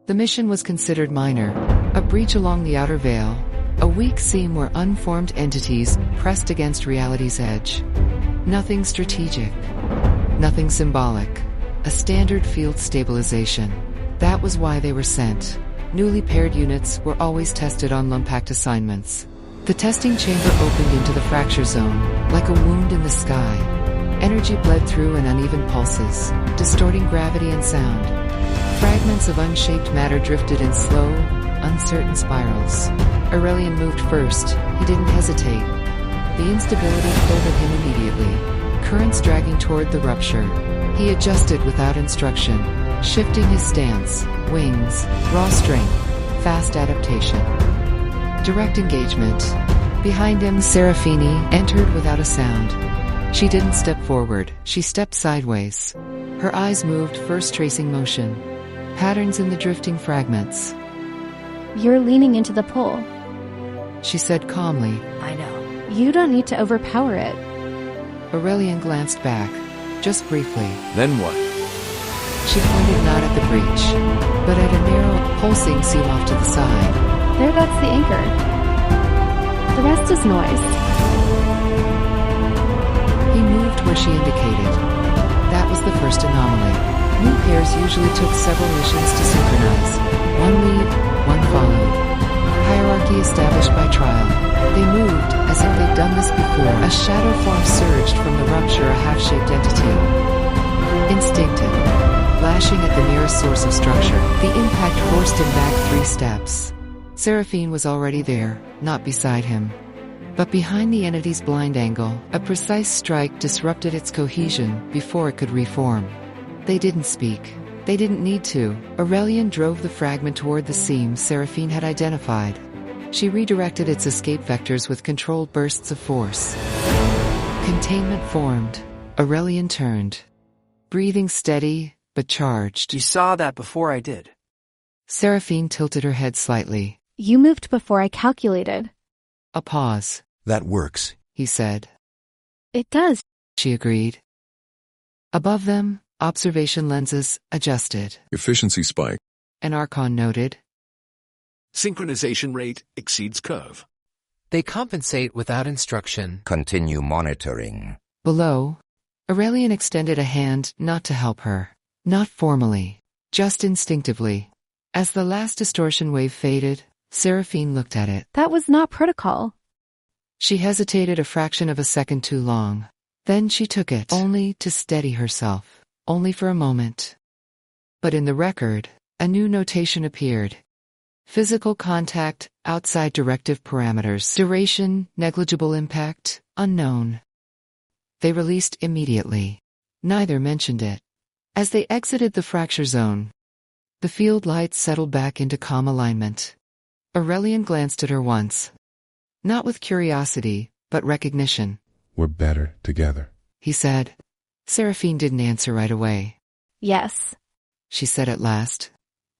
The mission was considered minor, a breach along the outer veil, a weak seam where unformed entities pressed against reality's edge. Nothing strategic, nothing symbolic, a standard field stabilization. That was why they were sent. Newly paired units were always tested on Lumpact assignments. The testing chamber opened into the fracture zone, like a wound in the sky. Energy bled through in uneven pulses, distorting gravity and sound. Fragments of unshaped matter drifted in slow, uncertain spirals. Aurelian moved first. He didn't hesitate. The instability folded him immediately, currents dragging toward the rupture. He adjusted without instruction, shifting his stance, wings, raw strength, fast adaptation. Direct engagement. Behind him, Serafini entered without a sound. She didn't step forward, she stepped sideways. Her eyes moved, first tracing motion. Patterns in the drifting fragments. You're leaning into the pull. She said calmly. I know. You don't need to overpower it. Aurelian glanced back, just briefly. Then what? She pointed not at the breach, but at a narrow, pulsing seam off to the side. There, that's the anchor. The rest is noise. He moved where she indicated. That was the first anomaly. New pairs usually took several missions to synchronize. One lead, one followed. Hierarchy established by trial. They moved as if they'd done this before. A shadow form surged from the rupture, a half-shaped entity. Instinctive, lashing at the nearest source of structure. The impact forced him back 3 steps. Seraphine was already there, not beside him. But behind the entity's blind angle, a precise strike disrupted its cohesion before it could reform. They didn't speak. They didn't need to. Aurelian drove the fragment toward the seam Seraphine had identified. She redirected its escape vectors with controlled bursts of force. Containment formed. Aurelian turned. Breathing steady, but charged. You saw that before I did. Seraphine tilted her head slightly. You moved before I calculated. A pause. That works, He said. It does. She agreed. Above them, observation lenses adjusted. Efficiency spike. An Archon noted. Synchronization rate exceeds curve. They compensate without instruction. Continue monitoring. Below, Aurelian extended a hand, not to help her. Not formally, just instinctively. As the last distortion wave faded, Seraphine looked at it. That was not protocol. She hesitated a fraction of a second too long. Then she took it, only to steady herself, only for a moment. But in the record, a new notation appeared. Physical contact, outside directive parameters. Duration, negligible impact, unknown. They released immediately. Neither mentioned it. As they exited the fracture zone, the field lights settled back into calm alignment. Aurelian glanced at her once. Not with curiosity, but recognition. We're better together. He said. Seraphine didn't answer right away. Yes. She said at last.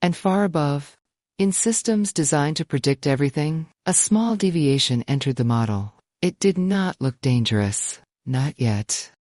And far above, in systems designed to predict everything, a small deviation entered the model. It did not look dangerous. Not yet.